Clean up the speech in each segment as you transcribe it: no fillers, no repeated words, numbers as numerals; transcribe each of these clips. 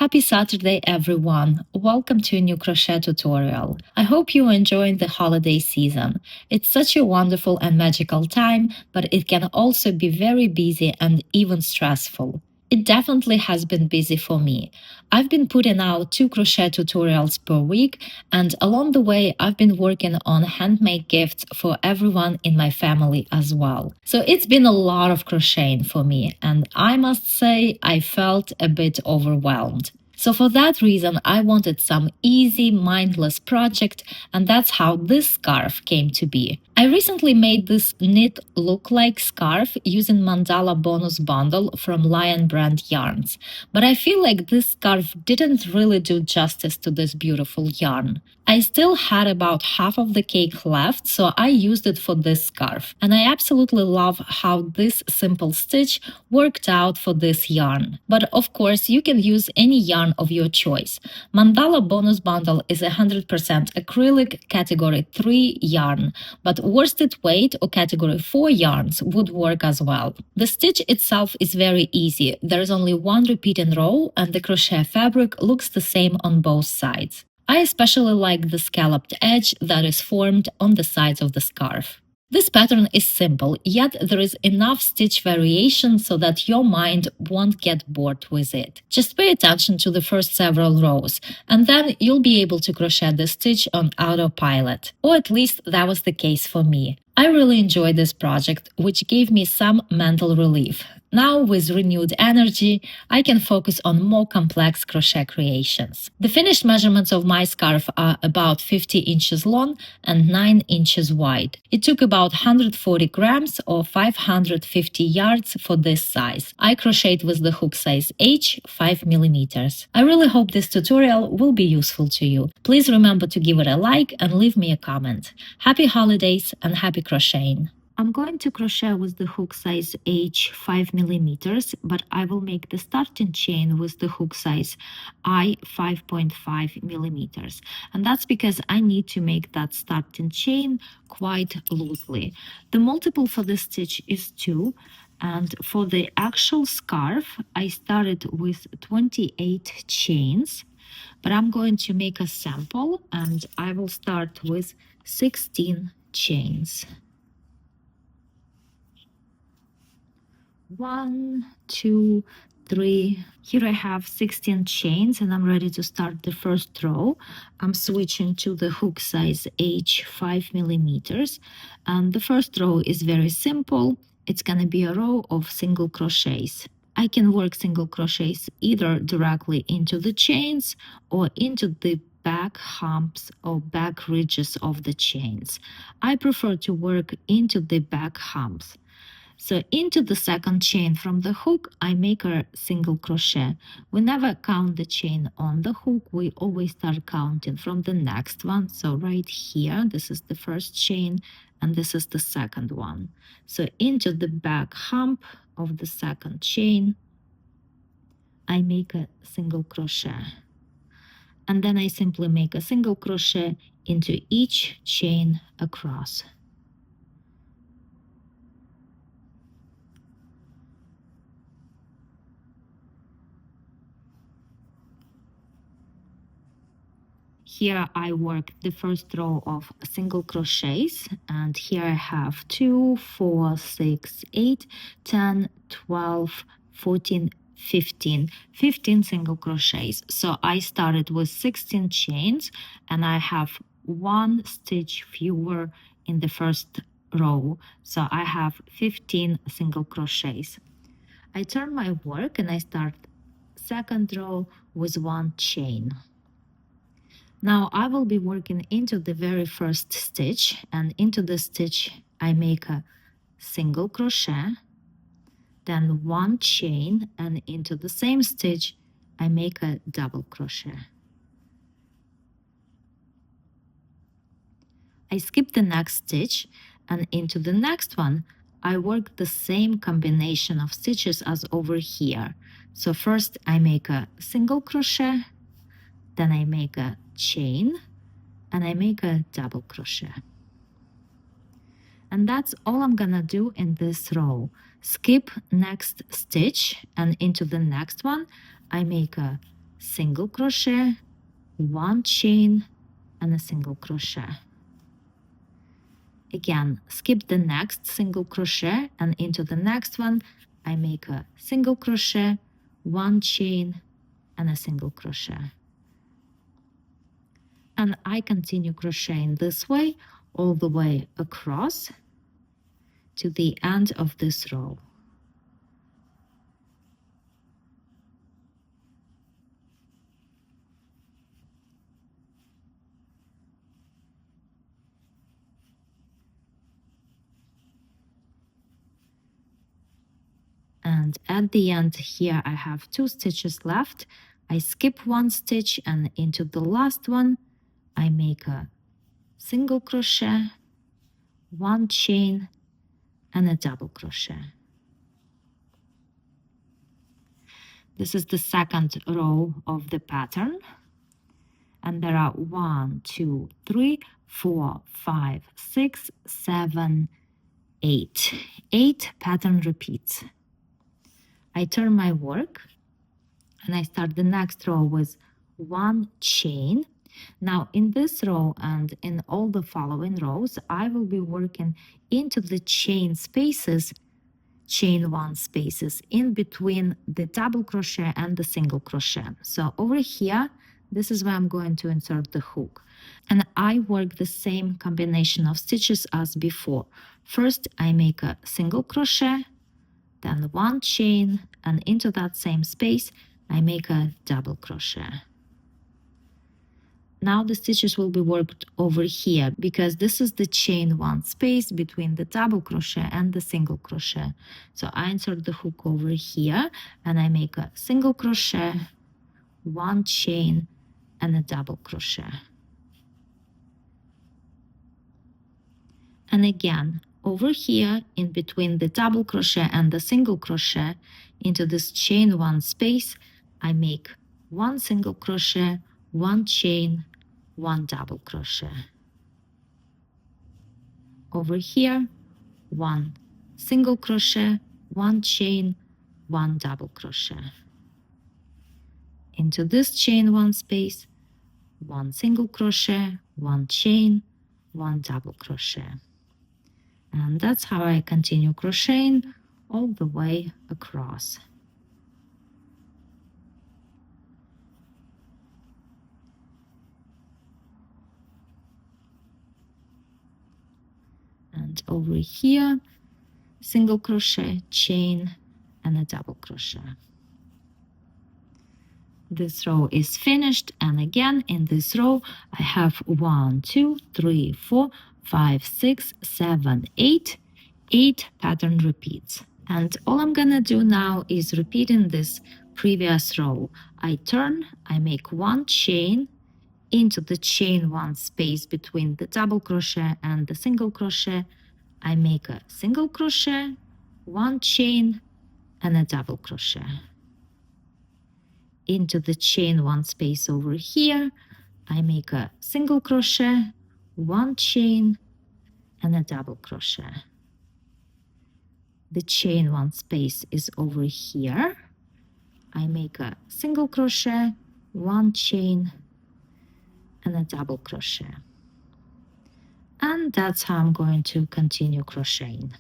Happy Saturday, everyone! Welcome to a new crochet tutorial. I hope you are enjoying the holiday season. It's such a wonderful and magical time, but it can also be very busy and even stressful. It definitely has been busy for me. I've been putting out 2 crochet tutorials per week, and along the way, I've been working on handmade gifts for everyone in my family as well. So it's been a lot of crocheting for me, and I must say I felt a bit overwhelmed. So for that reason, I wanted some easy, mindless project, and that's how this scarf came to be. I recently made this knit look-like scarf using Mandala Bonus Bundle from Lion Brand Yarns, but I feel like this scarf didn't really do justice to this beautiful yarn. I still had about half of the cake left, so I used it for this scarf, and I absolutely love how this simple stitch worked out for this yarn. But of course, you can use any yarn of your choice. Mandala Bonus Bundle is 100% acrylic category 3 yarn, but worsted weight or category 4 yarns would work as well. The stitch itself is very easy. There is only one repeating row, and the crochet fabric looks the same on both sides. I especially like the scalloped edge that is formed on the sides of the scarf. This pattern is simple, yet there is enough stitch variation so that your mind won't get bored with it. Just pay attention to the first several rows, and then you'll be able to crochet the stitch on autopilot. Or at least that was the case for me. I really enjoyed this project, which gave me some mental relief. Now, with renewed energy, I can focus on more complex crochet creations. The finished measurements of my scarf are about 50 inches long and 9 inches wide. It took about 140 grams or 550 yards for this size. I crocheted with the hook size H, 5 millimeters. I really hope this tutorial will be useful to you. Please remember to give it a like and leave me a comment. Happy holidays and happy crocheting! I'm going to crochet with the hook size H 5 millimeters, but I will make the starting chain with the hook size I 5.5 millimeters. And that's because I need to make that starting chain quite loosely. The multiple for this stitch is 2. And for the actual scarf, I started with 28 chains, but I'm going to make a sample and I will start with 16 chains. 1, 2, 3. Here I have 16 chains and I'm ready to start the first row. I'm switching to the hook size H 5 millimeters, and the first row is very simple. It's gonna be a row of single crochets. I can work single crochets either directly into the chains or into the back humps or back ridges of the chains. I prefer to work into the back humps. So into the second chain from the hook, I make a single crochet. We never count the chain on the hook. We always start counting from the next one. So right here, this is the first chain, and this is the second one. So into the back hump of the second chain, I make a single crochet. And then I simply make a single crochet into each chain across. Here I work the first row of single crochets, and here I have 2, 4, 6, 8, 10, 12, 14, 15 single crochets. So I started with 16 chains and I have 1 stitch fewer in the first row. So I have 15 single crochets. I turn my work and I start second row with 1 chain. Now I will be working into the very first stitch, and into the stitch I make a single crochet, then 1 chain, and into the same stitch I make a double crochet. I skip the next stitch, and into the next one I work the same combination of stitches as over here. So first I make a single crochet, then I make a chain, and I make a double crochet. And that's all I'm gonna do in this row. Skip next stitch, and into the next one I make a single crochet, 1 chain, and a single crochet. Again, skip the next single crochet, and into the next one I make a single crochet, 1 chain, and a single crochet. And I continue crocheting this way all the way across to the end of this row. And at the end here I have 2 stitches left. I skip 1 stitch, and into the last one I make a single crochet, 1 chain, and a double crochet. This is the second row of the pattern, and there are 1, 2, 3, 4, 5, 6, 7, 8 pattern repeats. I turn my work and I start the next row with 1 chain. Now in this row and in all the following rows, I will be working into the chain spaces, chain 1 spaces in between the double crochet and the single crochet. So over here, this is where I'm going to insert the hook. And I work the same combination of stitches as before. First, I make a single crochet, then 1 chain, and into that same space, I make a double crochet. Now the stitches will be worked over here because this is the chain 1 space between the double crochet and the single crochet. So I insert the hook over here and I make a single crochet, 1 chain, and a double crochet. And again, over here in between the double crochet and the single crochet, into this chain 1 space, I make 1 single crochet, 1 chain, 1 double crochet. Over here, 1 single crochet, 1 chain, 1 double crochet. Into this chain 1 space, 1 single crochet, 1 chain, 1 double crochet. And that's how I continue crocheting all the way across. And over here, single crochet, chain, and a double crochet. This row is finished, and again in this row I have 1, 2, 3, 4, 5, 6, 7, 8 pattern repeats. And all I'm gonna do now is repeating this previous row. I turn, I make 1 chain into the chain 1 space between the double crochet and the single crochet. I make a single crochet, 1 chain, and a double crochet. Into the chain 1 space over here, I make a single crochet, 1 chain, and a double crochet. The chain 1 space is over here. I make a single crochet, 1 chain, and a double crochet. And that's how I'm going to continue crocheting.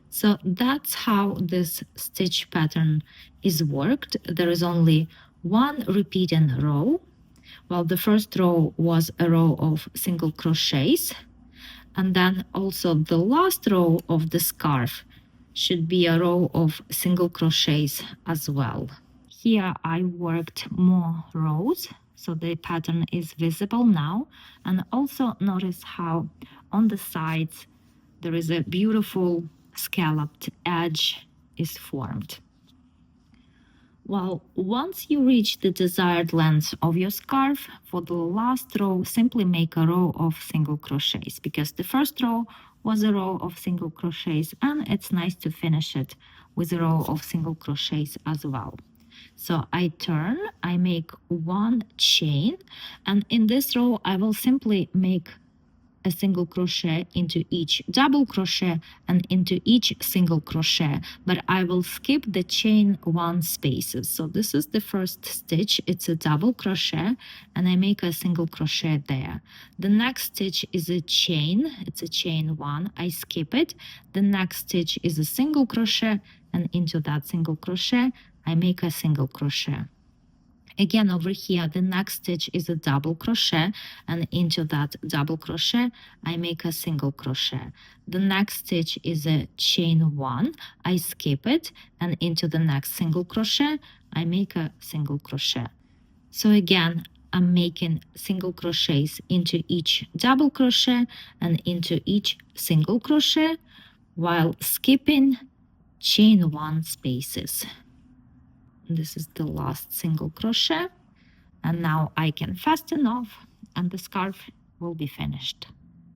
So that's how this stitch pattern is worked. There is only 1 repeating row. Well, the first row was a row of single crochets, and then also the last row of the scarf should be a row of single crochets as well. Here I worked more rows, so the pattern is visible now. And also notice how on the sides there is a beautiful scalloped edge is formed. Well, once you reach the desired length of your scarf, for the last row, simply make a row of single crochets, because the first row was a row of single crochets, and it's nice to finish it with a row of single crochets as well. So I turn, I make 1 chain, and in this row I will simply make a single crochet into each double crochet and into each single crochet, but I will skip the chain 1 spaces. So this is the first stitch, it's a double crochet, and I make a single crochet there. The next stitch is a chain, it's a chain 1, I skip it. The next stitch is a single crochet, and into that single crochet I make a single crochet. Again, over here, the next stitch is a double crochet, and into that double crochet, I make a single crochet. The next stitch is a chain 1, I skip it, and into the next single crochet, I make a single crochet. So again, I'm making single crochets into each double crochet and into each single crochet while skipping chain 1 spaces. This is the last single crochet. And now I can fasten off and the scarf will be finished.